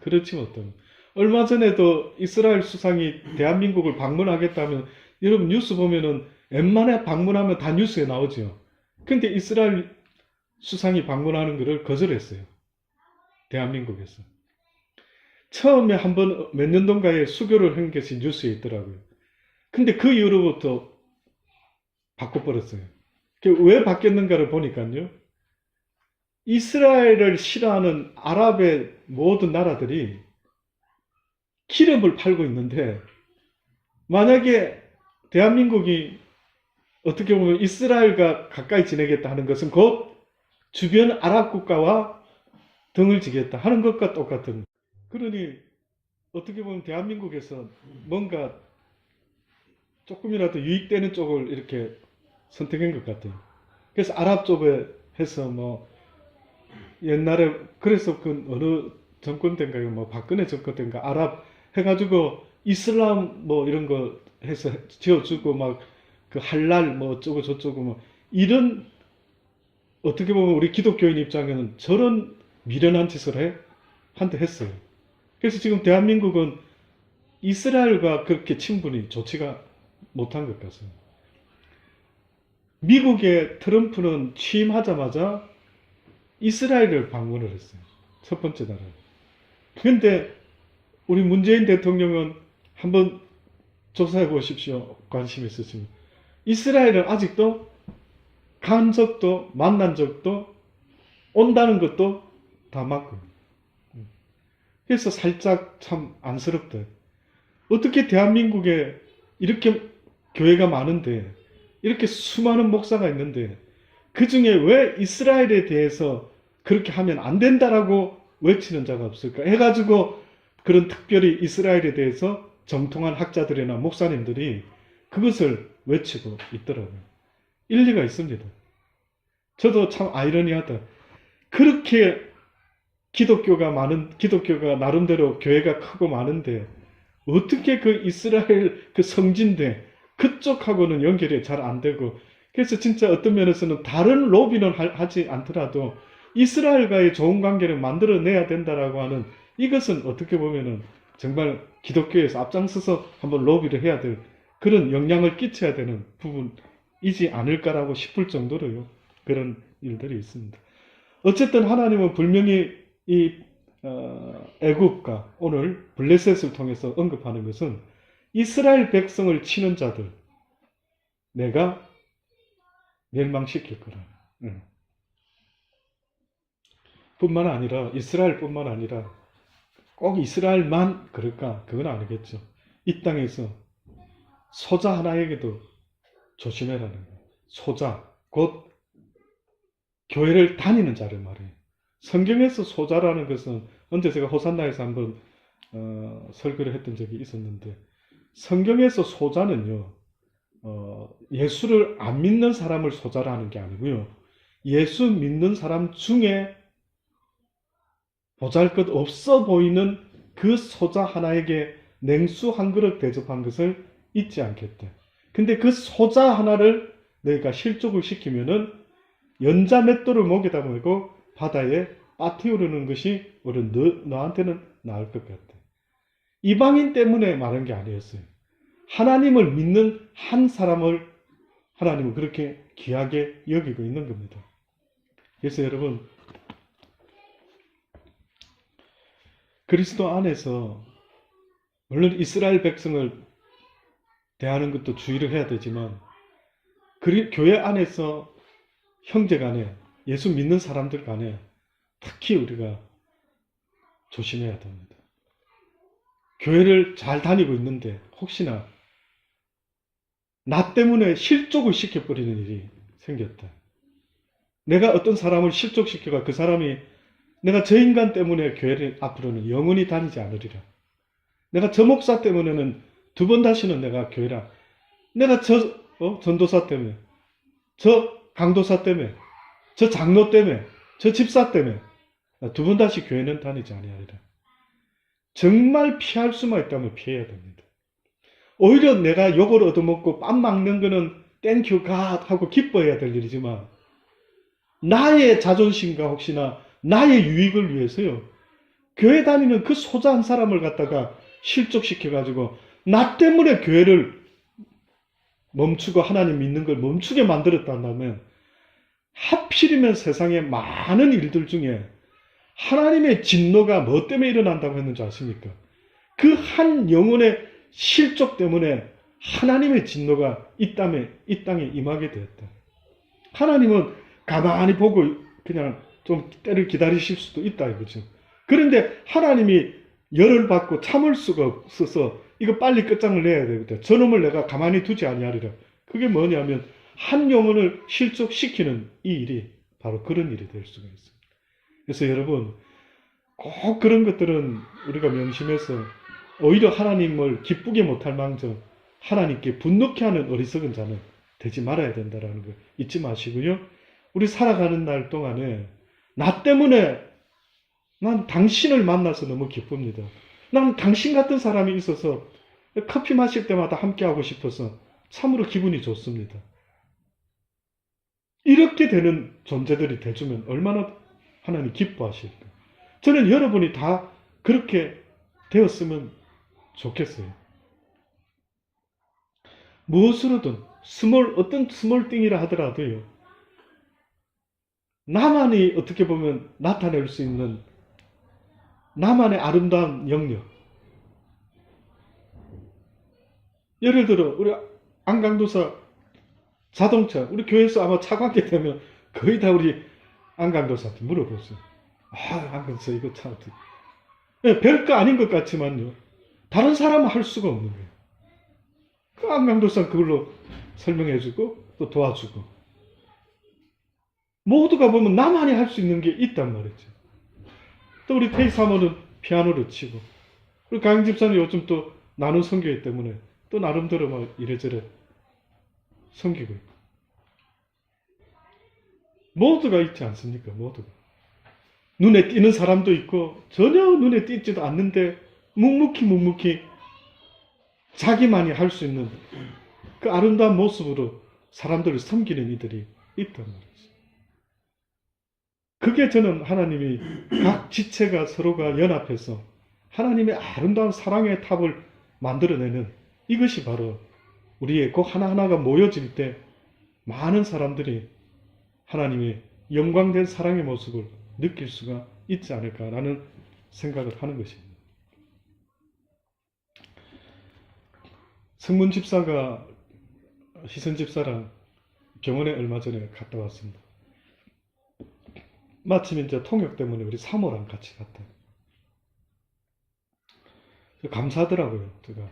그렇지 못합니다. 얼마 전에도 이스라엘 수상이 대한민국을 방문하겠다면, 여러분 뉴스 보면은 웬만해 방문하면 다 뉴스에 나오죠. 근데 이스라엘 수상이 방문하는 것을 거절했어요. 대한민국에서. 처음에 한번 몇 년도인가에 수교를 한 것이 뉴스에 있더라고요. 근데 그 이후로부터 바꿔버렸어요. 왜 바뀌었는가를 보니까요. 이스라엘을 싫어하는 아랍의 모든 나라들이 기름을 팔고 있는데, 만약에 대한민국이 어떻게 보면 이스라엘과 가까이 지내겠다 하는 것은 곧 주변 아랍 국가와 등을 지겠다 하는 것과 똑같은. 그러니 어떻게 보면 대한민국에서 뭔가 조금이라도 유익되는 쪽을 이렇게 선택한 것 같아요. 그래서 아랍 쪽에 해서 뭐 옛날에 그래서 그 어느 정권 때인가요? 뭐 박근혜 정권 때인가 아랍 해가지고 이슬람 뭐 이런 거 해서 지어주고 막 그 할랄 뭐 어쩌고 저쩌고 뭐 이런, 어떻게 보면 우리 기독교인 입장에는 저런 미련한 짓을 한테 했어요. 그래서 지금 대한민국은 이스라엘과 그렇게 친분이 좋지가 못한 것 같습니다. 미국의 트럼프는 취임하자마자 이스라엘을 방문을 했어요. 첫 번째 나라. 그런데 우리 문재인 대통령은 한번 조사해 보십시오. 관심 있으시면. 이스라엘은 아직도 간 적도 만난 적도 온다는 것도 다 맞고. 그래서 살짝 참 안쓰럽다. 어떻게 대한민국에 이렇게 교회가 많은데, 이렇게 수많은 목사가 있는데, 그 중에 왜 이스라엘에 대해서 그렇게 하면 안 된다라고 외치는 자가 없을까? 해가지고 그런 특별히 이스라엘에 대해서 정통한 학자들이나 목사님들이 그것을 외치고 있더라고요. 일리가 있습니다. 저도 참 아이러니하다. 그렇게 기독교가 나름대로 교회가 크고 많은데, 어떻게 그 이스라엘 그 성지인데 그쪽하고는 연결이 잘 안 되고, 그래서 진짜 어떤 면에서는 다른 로비는 하지 않더라도 이스라엘과의 좋은 관계를 만들어내야 된다라고 하는, 이것은 어떻게 보면은 정말 기독교에서 앞장서서 한번 로비를 해야 될 그런 영향을 끼쳐야 되는 부분이지 않을까라고 싶을 정도로요. 그런 일들이 있습니다. 어쨌든 하나님은 분명히 이 애굽과 오늘 블레셋을 통해서 언급하는 것은 이스라엘 백성을 치는 자들 내가 멸망시킬 거라. 뿐만 아니라 이스라엘뿐만 아니라 꼭 이스라엘만 그럴까? 그건 아니겠죠. 이 땅에서 소자 하나에게도 조심해라는 거예요. 소자, 곧 교회를 다니는 자를 말해요. 성경에서 소자라는 것은 언제 제가 호산나에서 한번 설교를 했던 적이 있었는데, 성경에서 소자는요, 예수를 안 믿는 사람을 소자라 하는 게 아니고요, 예수 믿는 사람 중에 보잘것없어 보이는 그 소자 하나에게 냉수 한 그릇 대접한 것을 잊지 않겠다. 근데 그 소자 하나를 너희가 실족을 시키면은 연자 맷돌을 목에다 메고 바다에 빠뜨리는 것이 오히려 너한테는 나을 것 같아. 이방인 때문에 말한 게 아니었어요. 하나님을 믿는 한 사람을 하나님은 그렇게 귀하게 여기고 있는 겁니다. 그래서 여러분, 그리스도 안에서 물론 이스라엘 백성을 대하는 것도 주의를 해야 되지만, 교회 안에서 형제 간에, 예수 믿는 사람들 간에 특히 우리가 조심해야 됩니다. 교회를 잘 다니고 있는데 혹시나 나 때문에 실족을 시켜버리는 일이 생겼다. 내가 어떤 사람을 실족시켜가 그 사람이 내가 저 인간 때문에 교회를 앞으로는 영원히 다니지 않으리라. 내가 저 목사 때문에는 두 번 다시는 내가 교회라. 내가 저 전도사 때문에, 저 강도사 때문에, 저 장로 때문에, 저 집사 때문에 두 번 다시 교회는 다니지 아니하리라. 정말 피할 수만 있다면 피해야 됩니다. 오히려 내가 욕을 얻어먹고 빰 막는 거는 땡큐 갓 하고 기뻐해야 될 일이지만, 나의 자존심과 혹시나 나의 유익을 위해서요, 교회 다니는 그 소자 한 사람을 갖다가 실족시켜가지고 나 때문에 교회를 멈추고 하나님 믿는 걸 멈추게 만들었다면, 하필이면 세상의 많은 일들 중에 하나님의 진노가 뭐 때문에 일어난다고 했는지 아십니까? 그 한 영혼의 실족 때문에 하나님의 진노가 이 땅에 임하게 되었다. 하나님은 가만히 보고 그냥 좀 때를 기다리실 수도 있다 이거죠. 그런데 하나님이 열을 받고 참을 수가 없어서 이거 빨리 끝장을 내야 되거든. 저놈을 내가 가만히 두지 아니하리라. 그게 뭐냐면 한 영혼을 실족시키는 이 일이 바로 그런 일이 될 수가 있습니다. 그래서 여러분 꼭 그런 것들은 우리가 명심해서 오히려 하나님을 기쁘게 못할 망정 하나님께 분노케 하는 어리석은 자는 되지 말아야 된다는 거 잊지 마시고요. 우리 살아가는 날 동안에 나 때문에 난 당신을 만나서 너무 기쁩니다. 난 당신 같은 사람이 있어서 커피 마실 때마다 함께하고 싶어서 참으로 기분이 좋습니다. 이렇게 되는 존재들이 돼주면 얼마나 하나님 기뻐하실까. 저는 여러분이 다 그렇게 되었으면 좋겠어요. 무엇으로든 어떤 스몰 띵이라 하더라도요. 나만이 어떻게 보면 나타낼 수 있는 나만의 아름다운 영역. 예를 들어 우리 안강도사 자동차 우리 교회에서 아마 차 관계 되면 거의 다 우리 안강도사한테 물어보세요. 안강도사 이거 차 어떻게 별거 아닌 것 같지만요. 다른 사람은 할 수가 없는 거예요. 그 안강도사 그걸로 설명해주고 또 도와주고 모두가 보면 나만이 할 수 있는 게 있단 말이죠. 또 우리 태희 사모는 피아노를 치고 우리 강영 집사는 요즘 또 나눈 선교회 때문에 또 나름대로 막 이래저래 섬기고 있고 모두가 있지 않습니까? 모두가 눈에 띄는 사람도 있고 전혀 눈에 띄지도 않는데 묵묵히 자기만이 할 수 있는 그 아름다운 모습으로 사람들을 섬기는 이들이 있단 말이죠. 그게 저는 하나님이 각 지체가 서로가 연합해서 하나님의 아름다운 사랑의 탑을 만들어내는 이것이 바로 우리의 그 하나하나가 모여질 때 많은 사람들이 하나님의 영광된 사랑의 모습을 느낄 수가 있지 않을까라는 생각을 하는 것입니다. 성문 집사가 희선 집사랑 병원에 얼마 전에 갔다 왔습니다. 마침 이제 통역 때문에 우리 사모랑 같이 갔다. 감사하더라고요. 제가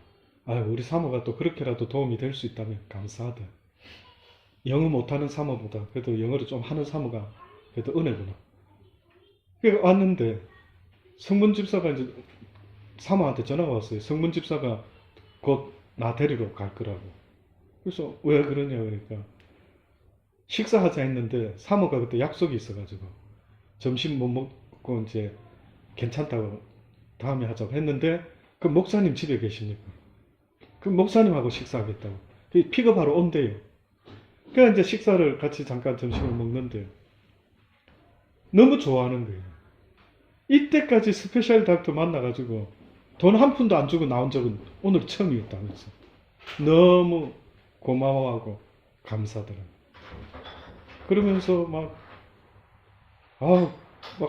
우리 사모가 또 그렇게라도 도움이 될 수 있다면 감사하다. 영어 못하는 사모보다 그래도 영어를 좀 하는 사모가 그래도 은혜구나. 그래서 왔는데 성문 집사가 이제 사모한테 전화가 왔어요. 성문 집사가 곧 나 데리러 갈 거라고. 그래서 왜 그러냐 그러니까 식사하자 했는데 사모가 그때 약속이 있어가지고 점심 못 먹고 이제 괜찮다고 다음에 하자고 했는데 그 목사님 집에 계십니까? 그 목사님하고 식사하겠다고. 픽업하러 온대요. 그래서 이제 식사를 같이 잠깐 점심을 먹는데 너무 좋아하는 거예요. 이때까지 스페셜 닥터 만나가지고 돈 한 푼도 안 주고 나온 적은 오늘 처음이었다면서. 너무 고마워하고 감사하더라고요. 그러면서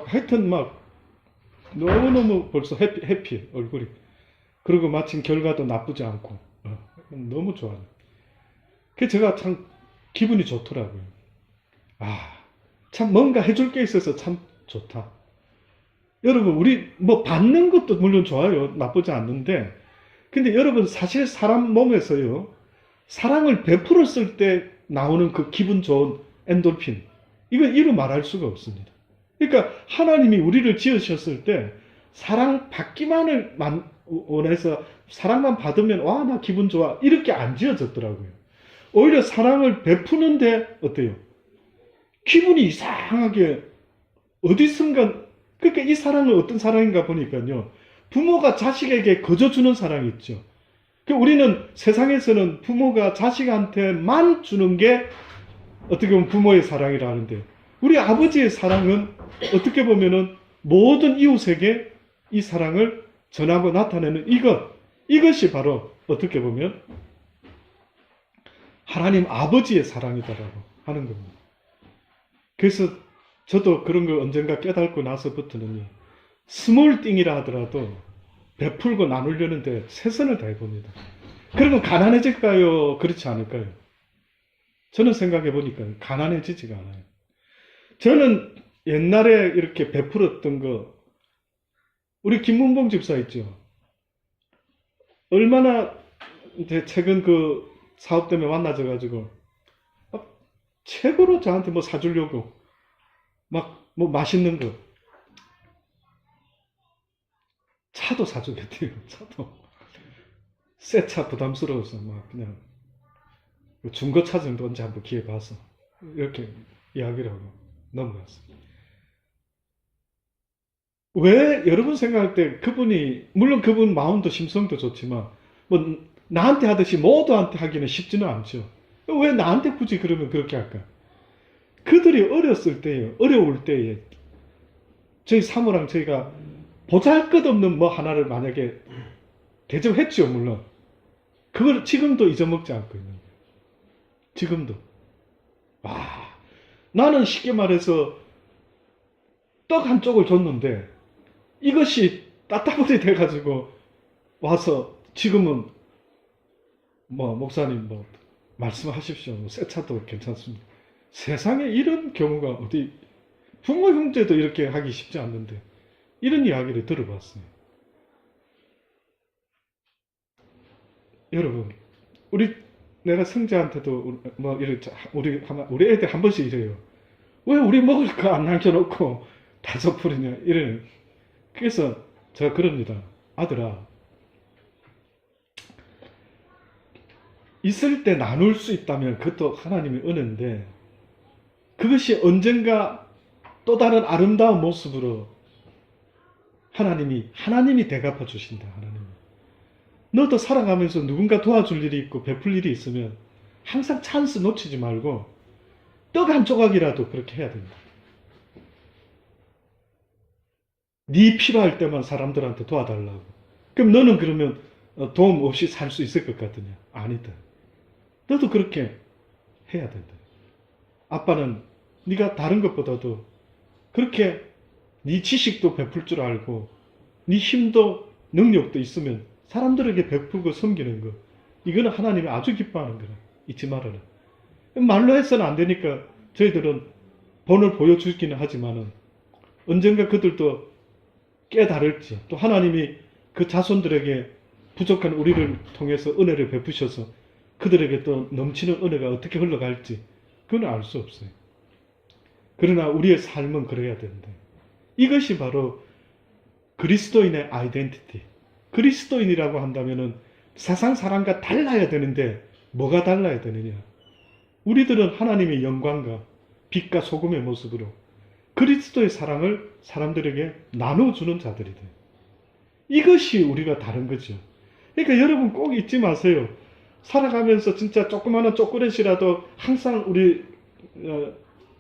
하여튼 너무너무 벌써 해피 얼굴이. 그리고 마침 결과도 나쁘지 않고 너무 좋아요. 그래서 제가 참 기분이 좋더라고요. 참 뭔가 해줄 게 있어서 참 좋다. 여러분 우리 받는 것도 물론 좋아요. 나쁘지 않는데 근데 여러분 사실 사람 몸에서요 사랑을 베풀었을 때 나오는 그 기분 좋은 엔돌핀 이건 이루 말할 수가 없습니다. 그러니까 하나님이 우리를 지으셨을 때 사랑 받기만을 원해서 사랑만 받으면 나 기분 좋아 이렇게 안 지어졌더라고요. 오히려 사랑을 베푸는데 어때요? 기분이 이상하게 어디선가 그러니까 이 사랑은 어떤 사랑인가 보니까요. 부모가 자식에게 거저 주는 사랑이 있죠. 우리는 세상에서는 부모가 자식한테만 주는 게 어떻게 보면 부모의 사랑이라 하는데 우리 아버지의 사랑은 어떻게 보면은 모든 이웃에게 이 사랑을 전하고 나타내는 이것이 바로 어떻게 보면 하나님 아버지의 사랑이다라고 하는 겁니다. 그래서 저도 그런 걸 언젠가 깨닫고 나서부터는 스몰 띵이라 하더라도 베풀고 나누려는데 최선을 다해봅니다. 그러면 가난해질까요? 그렇지 않을까요? 저는 생각해 보니까 가난해지지가 않아요. 저는 옛날에 이렇게 베풀었던 거, 우리 김문봉 집사 있죠? 얼마나 이제 최근 그 사업 때문에 만나져가지고 최고로 저한테 뭐 사주려고 막 뭐 맛있는 거, 차도 사주겠대요. 차도 새 차 부담스러워서 막 그냥 중고차 정도 언제 한번 기회 봐서 이렇게 이야기를 하고 넘어갔어요. 왜 여러분 생각할 때 그분이, 물론 그분 마음도 심성도 좋지만 뭐 나한테 하듯이 모두한테 하기는 쉽지는 않죠. 왜 나한테 굳이 그러면 그렇게 할까? 그들이 어렸을 때에, 어려울 때에 저희 사모랑 저희가 보잘것없는 뭐 하나를 만약에 대접했죠. 물론 그걸 지금도 잊어먹지 않고 있는 거예요. 지금도. 와, 나는 쉽게 말해서 떡 한 쪽을 줬는데 이것이 따따블이 돼가지고 와서 지금은 뭐 목사님 뭐 말씀하십시오. 뭐 새 차도 괜찮습니다. 세상에 이런 경우가 어디, 부모 형제도 이렇게 하기 쉽지 않는데 이런 이야기를 들어봤어요. 여러분, 내가 성자한테도 뭐 우리 애들 한 번씩 이래요. 왜 우리 먹을 거 안 남겨놓고 다 줘버리냐 이래요. 그래서 제가 그럽니다. 아들아, 있을 때 나눌 수 있다면 그것도 하나님의 은혜인데 그것이 언젠가 또 다른 아름다운 모습으로 하나님이 대갚아 주신다. 하나님. 너도 살아가면서 누군가 도와줄 일이 있고 베풀 일이 있으면 항상 찬스 놓치지 말고 떡 한 조각이라도 그렇게 해야 된다. 네 필요할 때만 사람들한테 도와달라고. 그럼 너는 그러면 도움 없이 살 수 있을 것 같으냐? 아니다. 너도 그렇게 해야 된다. 아빠는 네가 다른 것보다도 그렇게 네 지식도 베풀 줄 알고 네 힘도 능력도 있으면 사람들에게 베풀고 섬기는 거, 이거는 하나님이 아주 기뻐하는 거라. 잊지 말아라. 말로 해서는 안 되니까 저희들은 본을 보여주기는 하지만은 언젠가 그들도 깨달을지, 또 하나님이 그 자손들에게 부족한 우리를 통해서 은혜를 베푸셔서 그들에게 또 넘치는 은혜가 어떻게 흘러갈지 그건 알 수 없어요. 그러나 우리의 삶은 그래야 된다. 이것이 바로 그리스도인의 아이덴티티. 그리스도인이라고 한다면은 세상 사람과 달라야 되는데 뭐가 달라야 되느냐? 우리들은 하나님의 영광과 빛과 소금의 모습으로 그리스도의 사랑을 사람들에게 나눠주는 자들이 돼요. 이것이 우리가 다른 거죠. 그러니까 여러분 꼭 잊지 마세요. 살아가면서 진짜 조그마한 초콜릿이라도 항상 우리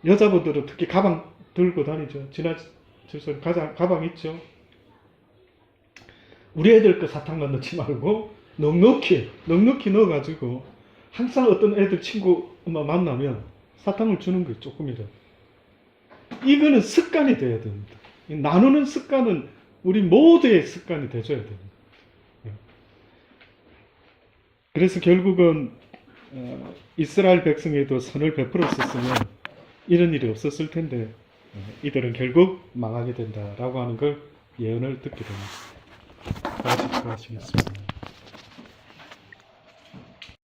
여자분들은 특히 가방 들고 다니죠. 지나쳐서 가방 있죠. 우리 애들 거 사탕만 넣지 말고 넉넉히 넣어가지고 항상 어떤 애들 친구 만나면 사탕을 주는 거예요. 조금이라도. 이거는 습관이 돼야 됩니다. 나누는 습관은 우리 모두의 습관이 되줘야 됩니다. 그래서 결국은 이스라엘 백성에도 선을 베풀었었으면 이런 일이 없었을 텐데 이들은 결국 망하게 된다라고 하는 걸 예언을 듣게 됩니다. 다시 기도하시겠습니다.